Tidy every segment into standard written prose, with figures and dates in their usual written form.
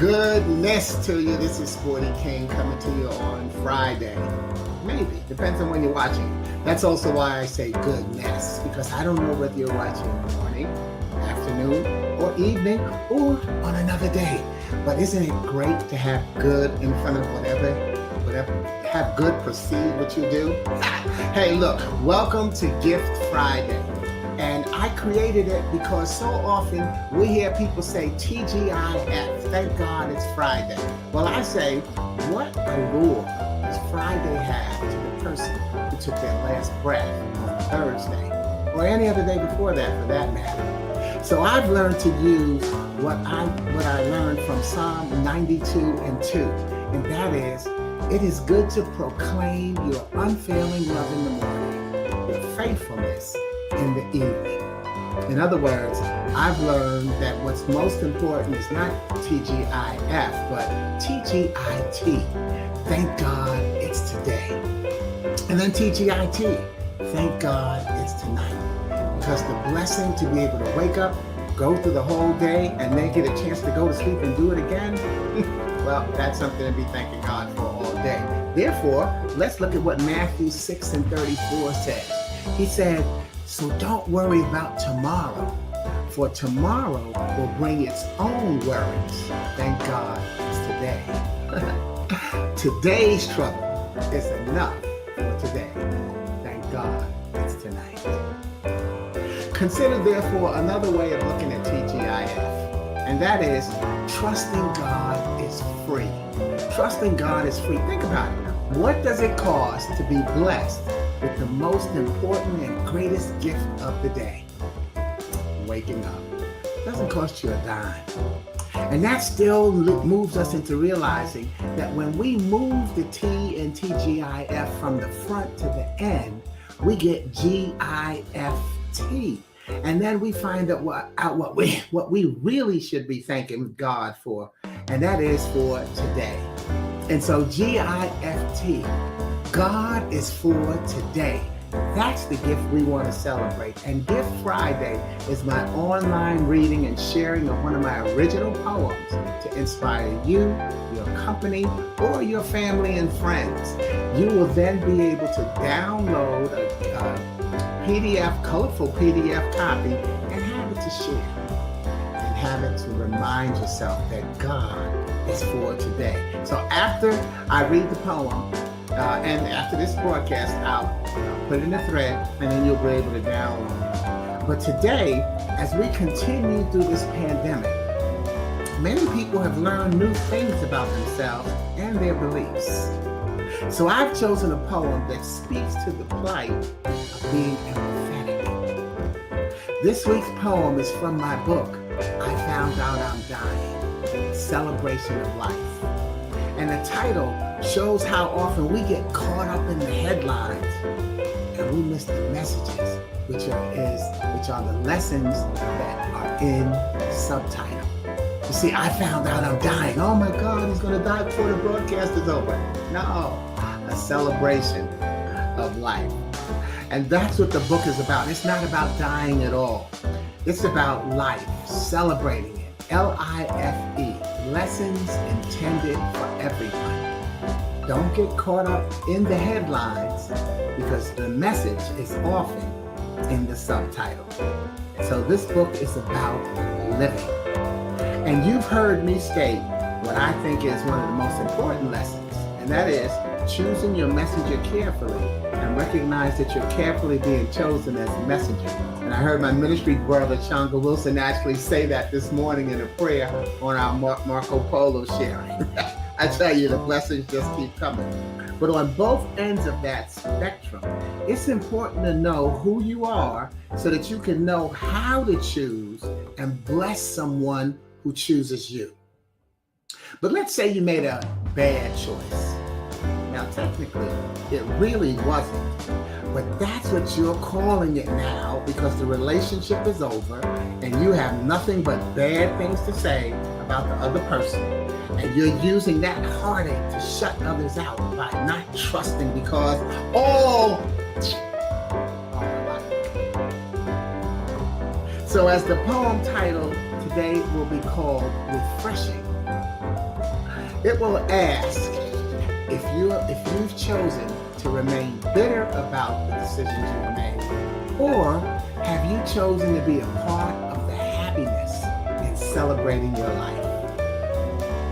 Goodness to you. This is Sporty King coming to you on Friday. Maybe. Depends on when you're watching. That's also why I say goodness, because I don't know whether you're watching in the morning, afternoon, or evening, or on another day. But isn't it great to have good in front of whatever, have good precede what you do? Hey, look, welcome to Gift Friday. And I created it because so often we hear people say TGIF, thank God it's Friday. Well, I say, what allure does Friday have to the person who took their last breath on Thursday, or any other day before that for that matter? So I've learned to use what I learned from Psalm 92:2, and that is, it is good to proclaim your unfailing love in the morning, your faithfulness in the evening. In other words, I've learned that what's most important is not TGIF, but TGIT. Thank God it's today. And then TGIT. Thank God it's tonight. Because the blessing to be able to wake up, go through the whole day, and then get a chance to go to sleep and do it again, well, that's something to be thanking God for all day. Therefore, let's look at what Matthew 6:34 says. He said, so don't worry about tomorrow, for tomorrow will bring its own worries. Thank God it's today. Today's trouble is enough for today. Thank God it's tonight. Consider, therefore, another way of looking at TGIF, and that is trusting God is free. Trusting God is free. Think about it. What does it cost to be blessed with the most important and greatest gift of the day? Waking up. It doesn't cost you a dime. And that still moves us into realizing that when we move the T in TGIF from the front to the end, we get GIFT. And then we find out what we really should be thanking God for, and that is for today. And so GIFT, God is for today. That's the gift we want to celebrate. And Gift Friday is my online reading and sharing of one of my original poems to inspire you, your company, or your family and friends. You will then be able to download a colorful PDF copy and have it to share. And have it to remind yourself that God is for today. So after I read the poem, and after this broadcast, I'll put it in a thread, and then you'll be able to download it. But today, as we continue through this pandemic, many people have learned new things about themselves and their beliefs. So I've chosen a poem that speaks to the plight of being empathetic. This week's poem is from my book, I Found Out I'm Dying, Celebration of Life. And the title shows how often we get caught up in the headlines and we miss the messages, which are the lessons that are in the subtitle. You see, I found out I'm dying. Oh my God, he's going to die before the broadcast is over. No, a celebration of life. And that's what the book is about. It's not about dying at all. It's about life, celebrating it. LIFE, lessons intended for everyone. Don't get caught up in the headlines because the message is often in the subtitle. So this book is about living. And you've heard me state what I think is one of the most important lessons, and that is choosing your messenger carefully and recognize that you're carefully being chosen as a messenger. And I heard my ministry brother, Changa Wilson, actually say that this morning in a prayer on our Marco Polo sharing. I tell you, the blessings just keep coming. But on both ends of that spectrum, it's important to know who you are so that you can know how to choose and bless someone who chooses you. But let's say you made a bad choice. Now, technically, it really wasn't. But that's what you're calling it now because the relationship is over and you have nothing but bad things to say about the other person. And you're using that heartache to shut others out by not trusting because all right. So as the poem title today will be called Refreshing, It will ask if you've chosen to remain bitter about the decisions you've made, or have you chosen to be a part of the happiness in celebrating your life?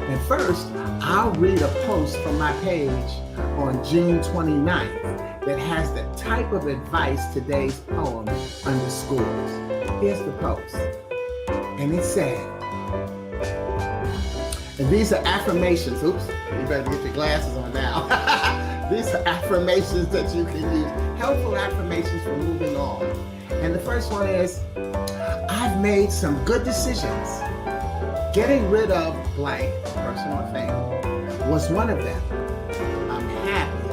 And first, I'll read a post from my page on June 29th that has the type of advice today's poem underscores. Here's the post. And it said, and these are affirmations. Oops, you better get your glasses on now. These are affirmations that you can use. Helpful affirmations for moving on. And the first one is, I've made some good decisions. Getting rid of blank, person or thing, was one of them. I'm happy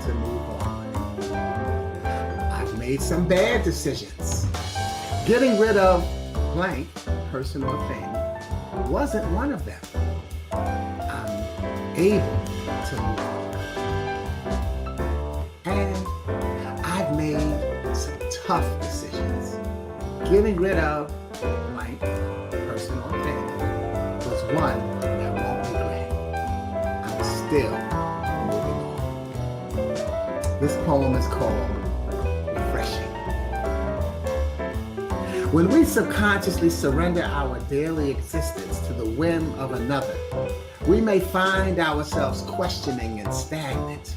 to move on. I've made some bad decisions. Getting rid of blank, person or thing, wasn't one of them. I'm able to move on. And I've made some tough decisions. Getting rid of blank, person or thing, was one that won't regret. I'm still moving on. This poem is called Refreshing. When we subconsciously surrender our daily existence to the whim of another, we may find ourselves questioning and stagnant.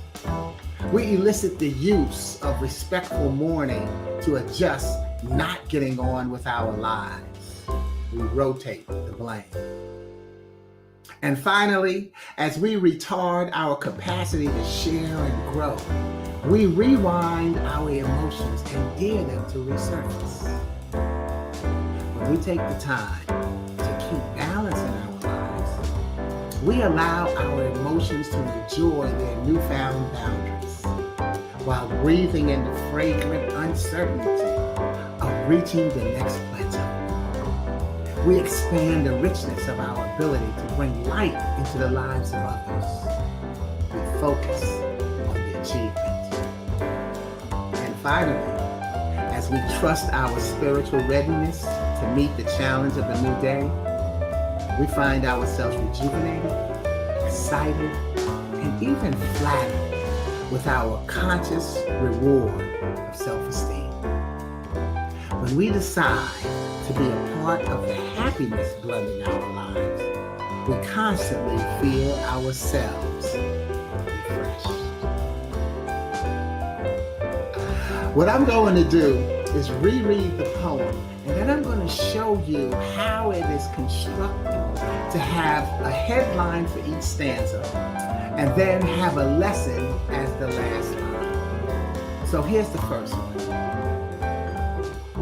We elicit the use of respectful mourning to adjust not getting on with our lives. We rotate the blame. And finally, as we retard our capacity to share and grow, we rewind our emotions and gear them to resurface. When we take the time to keep balance in our lives, we allow our emotions to enjoy their newfound boundaries while breathing in the fragrant uncertainty of reaching the next plateau. We expand the richness of our ability to bring light into the lives of others. We focus on the achievement. And finally, as we trust our spiritual readiness to meet the challenge of a new day, we find ourselves rejuvenated, excited, and even flattered with our conscious reward of self-esteem. When we decide to be a part of the happiness blending our lives, we constantly feel ourselves refreshed. What I'm going to do is reread the poem, and then I'm going to show you how it is constructed to have a headline for each stanza, and then have a lesson as the last line. So here's the first one.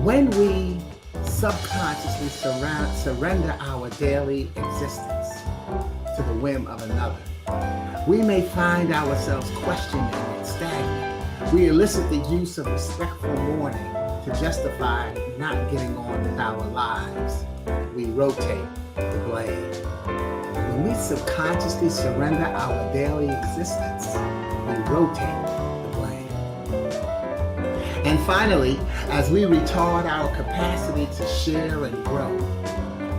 When we subconsciously surrender our daily existence to the whim of another, we may find ourselves questioning and stagnant. We elicit the use of respectful mourning to justify not getting on with our lives. We rotate the blame. When we subconsciously surrender our daily existence, we rotate the blame. And finally, as we retard our capacity to share and grow,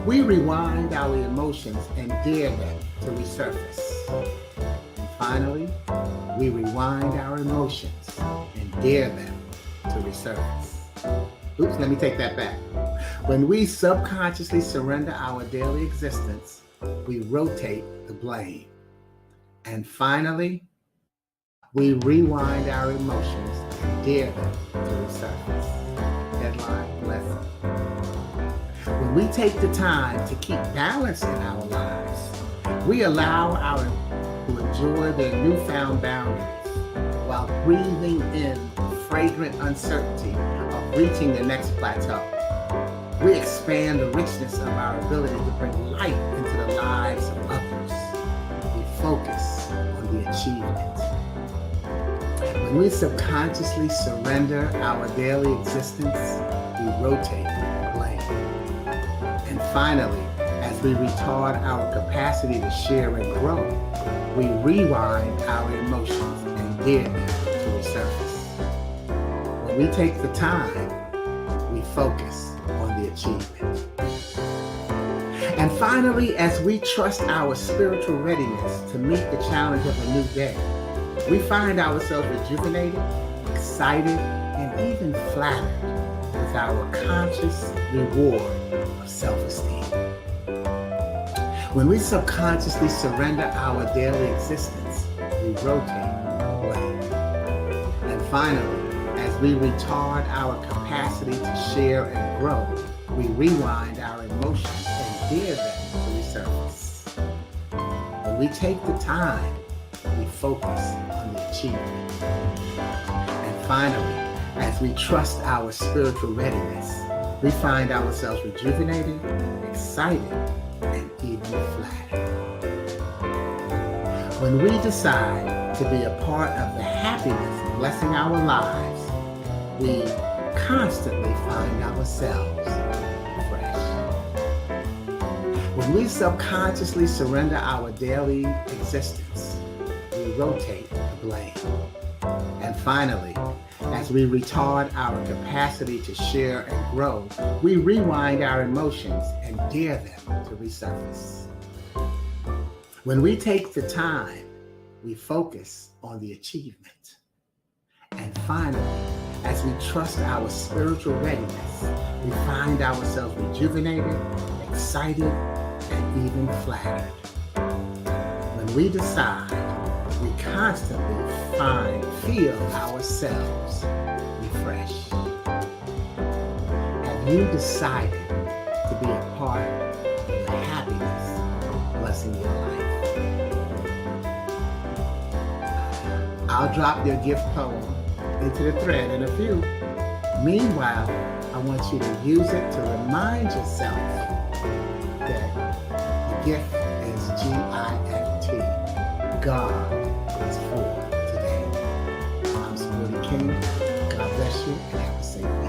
we rewind our emotions and dare them to resurface. And finally, we rewind our emotions and dare them to resurface. Oops, let me take that back. When we subconsciously surrender our daily existence, we rotate the blame. And finally, we rewind our emotions and dare them to resurface. Headline lesson. When we take the time to keep balance in our lives, we allow our to enjoy their newfound boundaries while breathing in the fragrant uncertainty of reaching the next plateau. We expand the richness of our ability to bring light into the lives of others. We focus on the achievement. When we subconsciously surrender our daily existence, we rotate the blame. And finally, as we retard our capacity to share and grow, we rewind our emotions and dare them to resurface. When we take the time, we focus on the achievement. And finally, as we trust our spiritual readiness to meet the challenge of a new day, we find ourselves rejuvenated, excited, and even flattered with our conscious reward of self-esteem. When we subconsciously surrender our daily existence, we rotate the blade. And finally, as we retard our capacity to share and grow, we rewind our emotions and dare them to resurface. When we take the time, we focus on the achievement. And finally, as we trust our spiritual readiness, we find ourselves rejuvenated, excited, and even flattered. When we decide to be a part of the happiness blessing our lives, we constantly find ourselves fresh. When we subconsciously surrender our daily existence, we rotate the blade. And finally, as we retard our capacity to share and grow, we rewind our emotions and dare them to resurface. When we take the time, we focus on the achievement. And finally, as we trust our spiritual readiness, we find ourselves rejuvenated, excited, and even flattered. When we decide, we constantly feel ourselves refreshed. Have you decided to be a part of the happiness blessing your life? I'll drop your gift poem into the thread in a few. Meanwhile, I want you to use it to remind yourself that the gift is GIFT. God is for today. I'm Sporty King. God bless you and have a safe day.